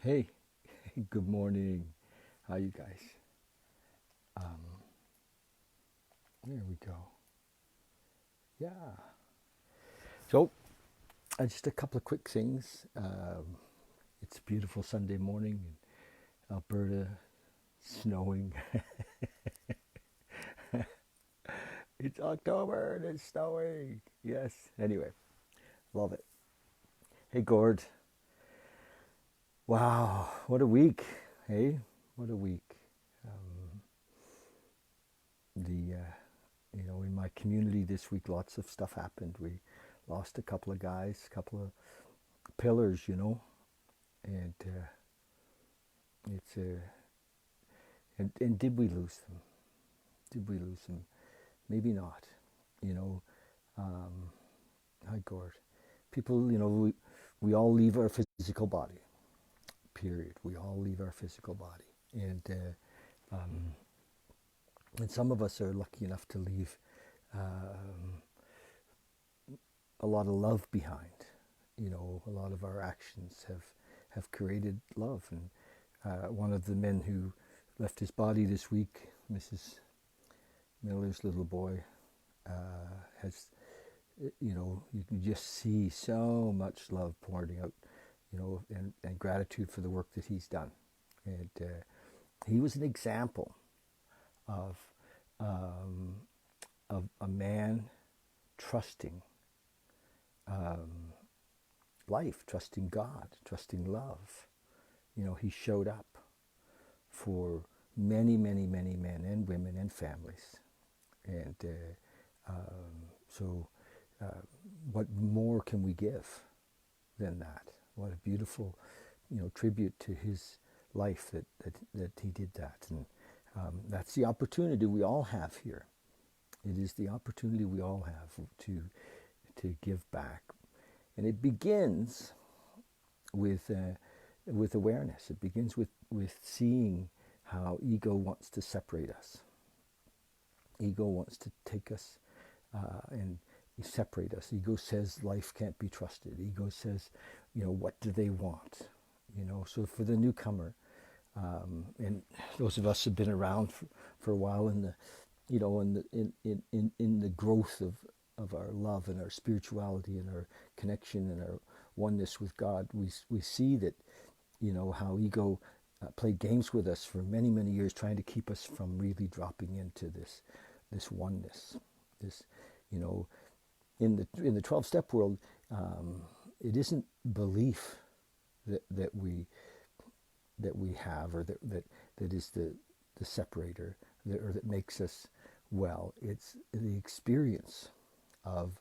Hey, good morning. How you guys? Um, there we go. Yeah. So, just a couple of quick things. It's a beautiful Sunday morning in Alberta, snowing. It's October and it's snowing. Yes. Anyway, love it. Hey, Gord. Wow, what a week. Hey, what a week. Um, in my community this week, lots of stuff happened. We lost a couple of guys, a couple of pillars, and it's and did we lose them? Did we lose them? Maybe not. You know, um, Hi Gord. People, we all leave our physical body. Period. We all leave our physical body, and some of us are lucky enough to leave um, a lot of love behind. A lot of our actions have created love, and one of the men who left his body this week, Mrs. Miller's little boy, has, you can just see so much love pouring out, and gratitude for the work that he's done. And he was an example of, um, of a man trusting um, life, trusting God, trusting love. He showed up for many, many, many men and women and families. And so, uh, what more can we give than that? What a beautiful, tribute to his life that he did that. And that's the opportunity we all have here. It is the opportunity we all have to give back, and it begins with awareness. It begins with seeing how ego wants to separate us. Ego wants to take us and separate us. Ego says life can't be trusted. Ego says, what do they want? So for the newcomer, and those of us who've been around for a while in the, in the growth of our love and our spirituality and our connection and our oneness with God, we see that, how ego played games with us for many, many years, trying to keep us from really dropping into this oneness. This, you know, in the 12-step world, it isn't belief that we have, or that is the separator, or that makes us well. It's the experience of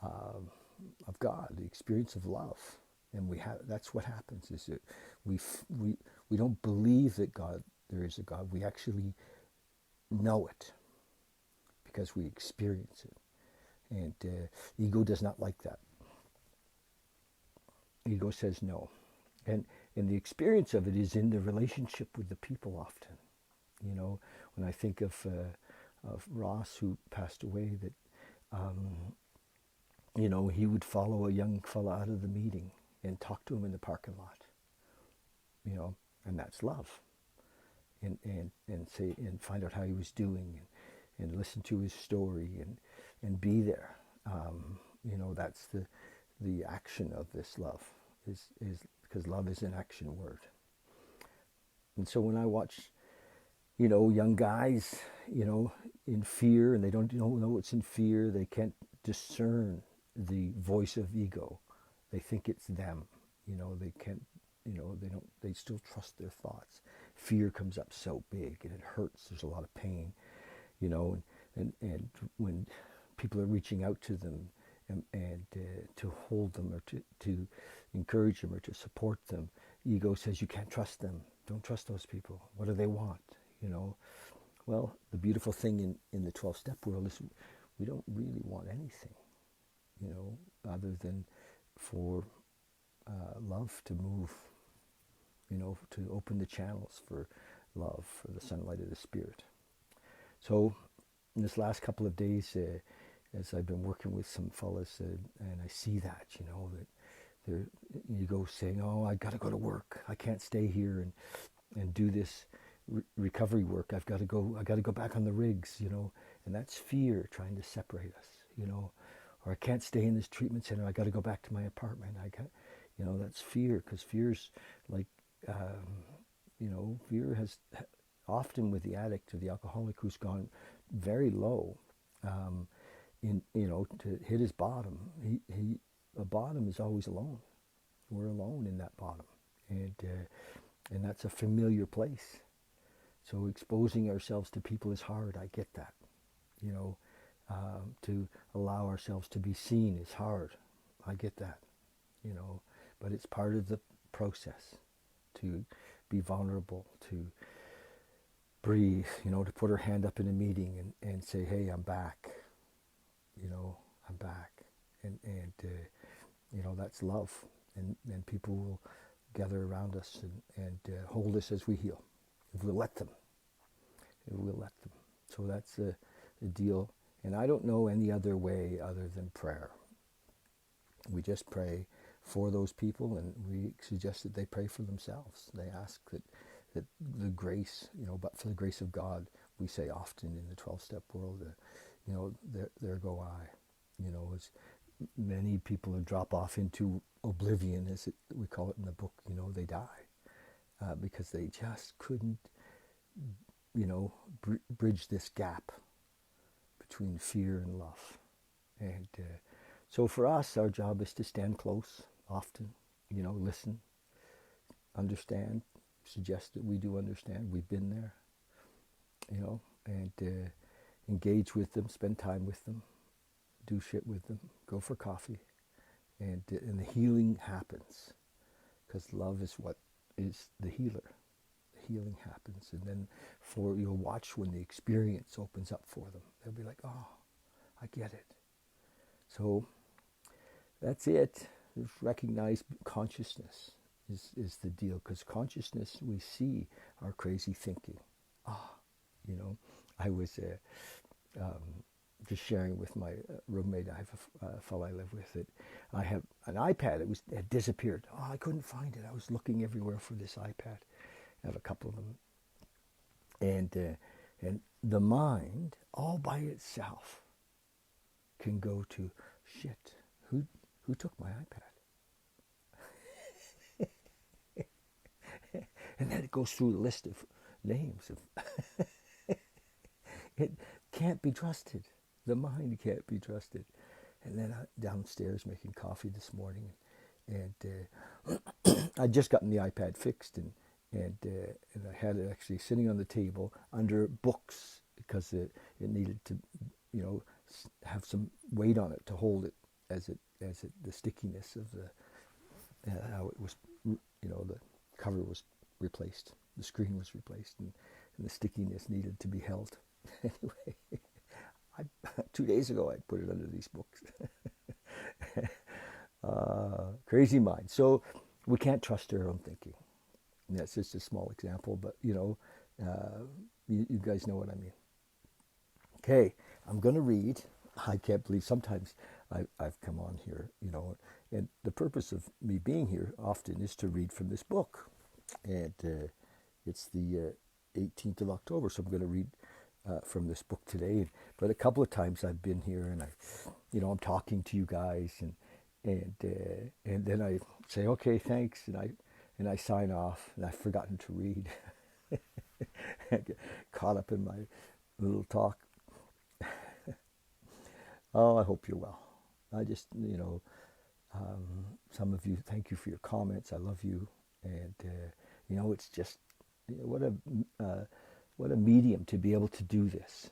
um, of God, the experience of love, and that's what happens. Is that we we don't believe that there is a God. We actually know it because we experience it, and ego does not like that. Ego says no, and the experience of it is in the relationship with the people often. When I think of Ross, who passed away, that he would follow a young fella out of the meeting and talk to him in the parking lot. And that's love. And say, and find out how he was doing, and listen to his story, and be there. That's the action of this love, is because love is an action word. And so when I watch, young guys, in fear, and they don't know what's in fear, they can't discern the voice of ego. They think it's them. They can't, they still trust their thoughts. Fear comes up so big and it hurts. There's a lot of pain, and when people are reaching out to them, and to hold them, or to encourage them, or to support them, ego says you can't trust them. Don't trust those people. What do they want? Well, the beautiful thing in the 12-step world is we don't really want anything, other than for love to move, to open the channels for love, for the sunlight of the Spirit. So in this last couple of days, as I've been working with some fellas, and I see that, There, you go saying, "Oh, I got to go to work. I can't stay here and do this recovery work. I've got to go. I got to go back on the rigs, you know." And that's fear trying to separate us, you know. Or I can't stay in this treatment center. I got to go back to my apartment. I got, you know, that's fear, because fear's like, you know, fear has often with the addict or the alcoholic who's gone very low, in, you know, to hit his bottom. A bottom is always alone. We're alone in that bottom, and that's a familiar place. So exposing ourselves to people is hard. I get that, you know. To allow ourselves to be seen is hard. I get that, you know. But it's part of the process to be vulnerable, to breathe, you know, to put her hand up in a meeting and say, "Hey, I'm back, you know, I'm back." And you know, that's love. And people will gather around us and hold us as we heal, if we'll let them. If we'll let them. So that's the deal. And I don't know any other way other than prayer. We just pray for those people, and we suggest that they pray for themselves. They ask that the grace, you know, but for the grace of God, we say often in the 12-step world, you know, there go I. You know, as many people who drop off into oblivion, as we call it in the book, you know, they die because they just couldn't, you know, bridge this gap between fear and love. And so for us, our job is to stand close often, you know, listen, understand, suggest that we do understand, we've been there, you know, and engage with them, spend time with them, do shit with them, go for coffee, and the healing happens, because love is what is the healer. The healing happens, and then you'll watch when the experience opens up for them. They'll be like, "Oh, I get it." So that's it. Just recognize consciousness is the deal, because consciousness, we see our crazy thinking. You know, I was just sharing with my roommate. I have a fellow I live with. That I have an iPad. It had disappeared. Oh, I couldn't find it. I was looking everywhere for this iPad. I have a couple of them, and the mind all by itself can go to shit. Who took my iPad? And then it goes through the list of names of it can't be trusted. The mind can't be trusted. And then downstairs making coffee this morning, and I'd just gotten the iPad fixed, and I had it actually sitting on the table under books, because it needed to, you know, have some weight on it to hold it as the stickiness of how it was, you know, the cover was replaced, the screen was replaced, and the stickiness needed to be held. Anyway, 2 days ago I put it under these books. Crazy mind. So we can't trust our own thinking. And that's just a small example, but you know, you guys know what I mean. Okay, I'm going to read. I can't believe sometimes I've come on here, you know, and the purpose of me being here often is to read from this book. And it's the 18th of October, so I'm going to read from this book today. But a couple of times I've been here, and I'm talking to you guys, and then I say, okay, thanks, and I sign off, and I've forgotten to read. I get caught up in my little talk. Oh, I hope you're well. I just, some of you, thank you for your comments. I love you, and it's just what a medium to be able to do this,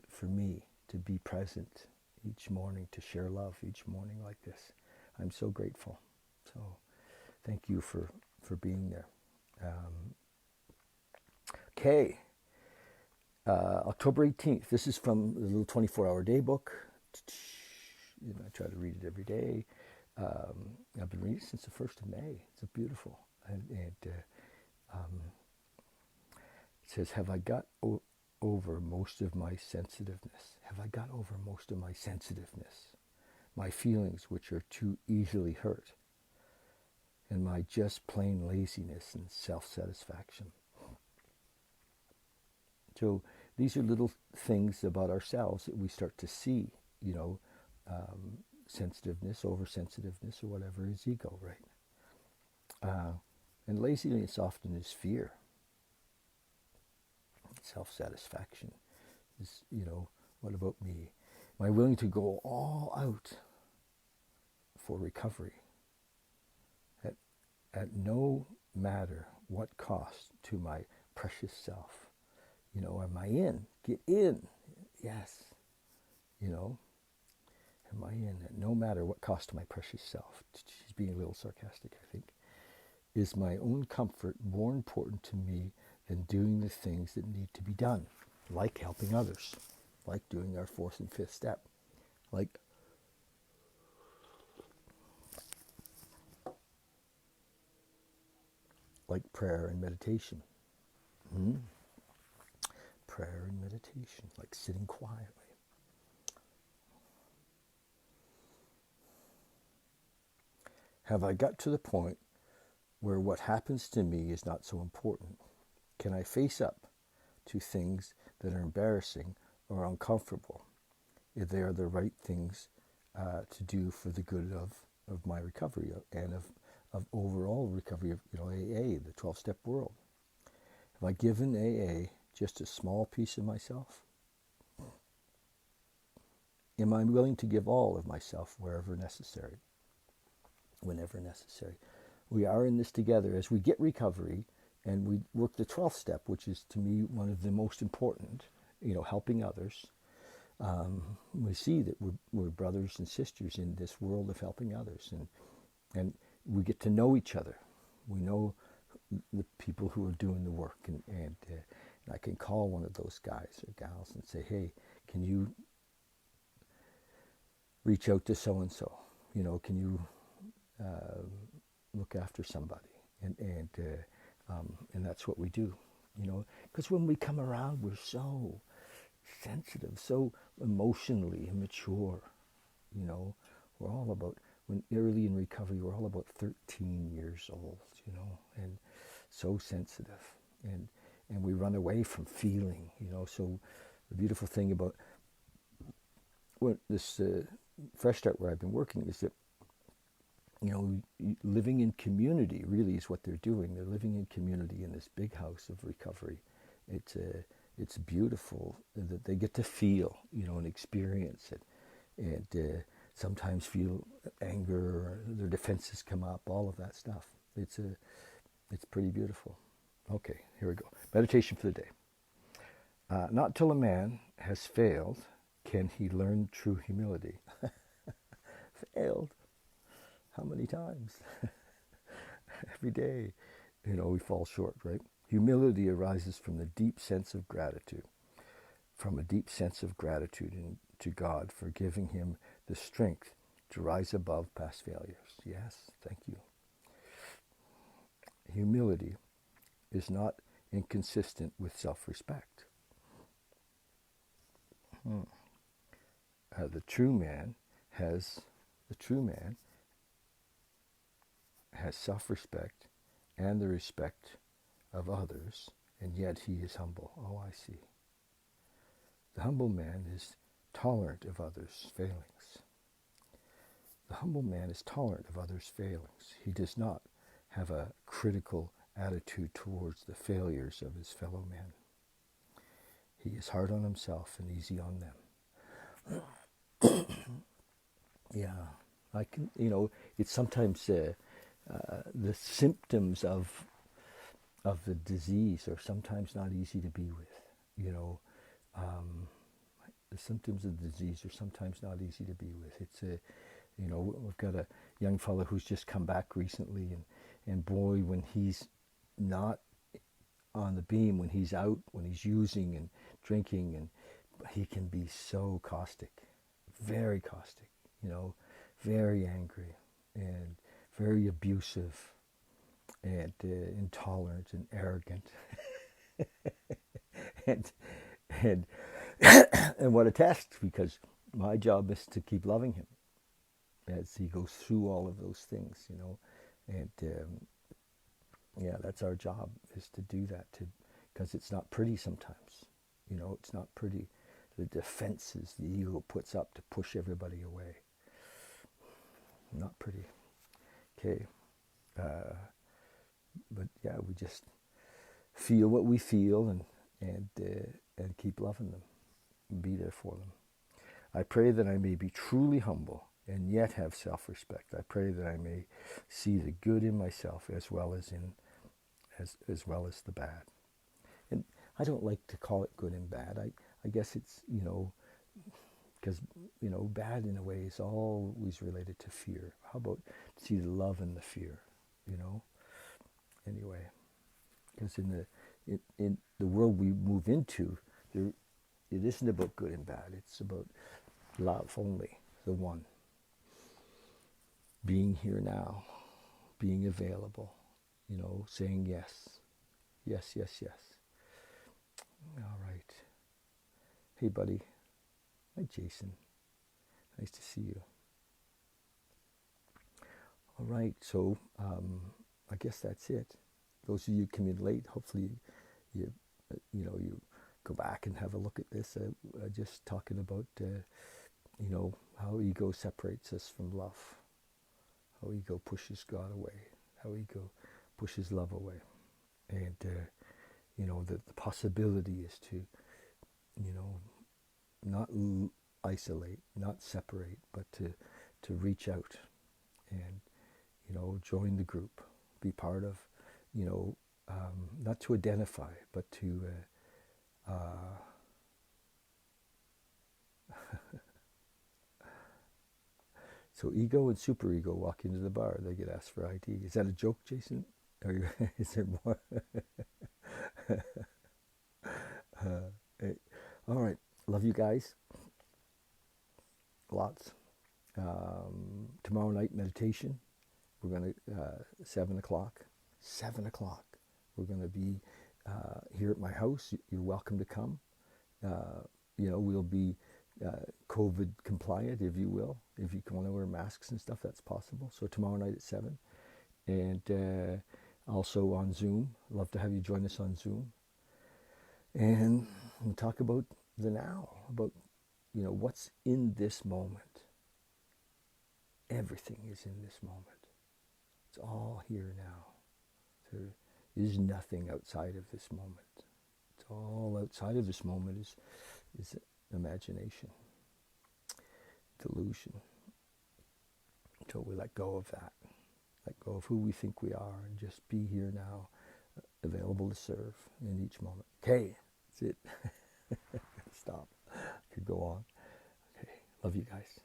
for me to be present each morning, to share love each morning like this. I'm so grateful. So thank you for being there. Okay, October 18th. This is from the little 24-hour day book. I try to read it every day. I've been reading since the 1st of May. It's beautiful. And it says, have I got over most of my sensitiveness? Have I got over most of my sensitiveness? My feelings, which are too easily hurt? and my just plain laziness and self-satisfaction. So these are little things about ourselves that we start to see, sensitiveness, oversensitiveness, or whatever is ego, right? And laziness often is fear. Self-satisfaction is, what about me? Am I willing to go all out for recovery at no matter what cost to my precious self? Am I in? Get in. Yes. Am I in at no matter what cost to my precious self? She's being a little sarcastic, I think. Is my own comfort more important to me than doing the things that need to be done, like helping others, like doing our fourth and fifth step, like prayer and meditation. Prayer and meditation, like sitting quietly. Have I got to the point where what happens to me is not so important? Can I face up to things that are embarrassing or uncomfortable if they are the right things to do for the good of my recovery and of overall recovery of AA, the 12-step world? Have I given AA just a small piece of myself? Am I willing to give all of myself wherever necessary, whenever necessary? We are in this together. As we get recovery and we work the 12th step, which is to me one of the most important, helping others, we see that we're brothers and sisters in this world of helping others, and we get to know each other. We know the people who are doing the work, and I can call one of those guys or gals and say, hey, can you reach out to so-and-so? Can you look after somebody? And that's what we do, because when we come around, we're so sensitive, so emotionally immature. We're all about, when early in recovery, we're all about 13 years old, and so sensitive, and we run away from feeling, So the beautiful thing about this Fresh Start where I've been working is that, living in community really is what they're doing. They're living in community in this big house of recovery. It's beautiful that they get to feel, and experience it, and sometimes feel anger, or their defenses come up, all of that stuff. It's pretty beautiful. Okay, here we go. Meditation for the day. Not till a man has failed can he learn true humility. Failed. How many times? Every day, we fall short, right? Humility arises from the deep sense of gratitude, from a deep sense of gratitude to God for giving him the strength to rise above past failures. Yes, thank you. Humility is not inconsistent with self-respect. The true man has self-respect and the respect of others, and yet he is humble. Oh, I see. The humble man is tolerant of others' failings. The humble man is tolerant of others' failings. He does not have a critical attitude towards the failures of his fellow men. He is hard on himself and easy on them. Yeah, I can, it's sometimes the symptoms of the disease are sometimes not easy to be with. The symptoms of the disease are sometimes not easy to be with. It's we've got a young fellow who's just come back recently, and boy, when he's not on the beam, when he's out, when he's using and drinking, and he can be so caustic, very caustic, very angry and very abusive and intolerant and arrogant. and and what a test, because my job is to keep loving him as he goes through all of those things, And yeah, that's our job, is to do that, because it's not pretty sometimes. It's not pretty. The defenses the ego puts up to push everybody away. Not pretty. Okay. But yeah, we just feel what we feel, and keep loving them, and be there for them. I pray that I may be truly humble and yet have self-respect. I pray that I may see the good in myself as well as the bad. And I don't like to call it good and bad. I guess it's, because, bad in a way is always related to fear. How about see the love in the fear, Anyway, because in the world we move into, it isn't about good and bad. It's about love only, the one. Being here now, being available, saying yes. Yes, yes, yes. All right. Hey, buddy. Hi, Jason. Nice to see you. All right, so I guess that's it. Those of you who come in late, hopefully you go back and have a look at this. Just talking about how ego separates us from love, how ego pushes God away, how ego pushes love away, and the possibility is to not isolate, not separate, but to reach out and join the group, be part of, not to identify, but to so ego and superego walk into the bar. They get asked for ID. Is that a joke, Jason? Or is there more? Hey. All right. Love you guys. Lots. Tomorrow night meditation. We're going to 7 o'clock. 7 o'clock. We're going to be here at my house. You're welcome to come. We'll be COVID compliant, if you will. If you want to wear masks and stuff, that's possible. So tomorrow night at 7. And also on Zoom. Love to have you join us on Zoom. And we'll talk about the now, about, what's in this moment. Everything is in this moment. It's all here now. There is nothing outside of this moment. It's all outside of this moment is imagination, delusion. So we let go of that. Let go of who we think we are and just be here now, available to serve in each moment. Okay, that's it. Stop. Could go on. Okay, love you guys.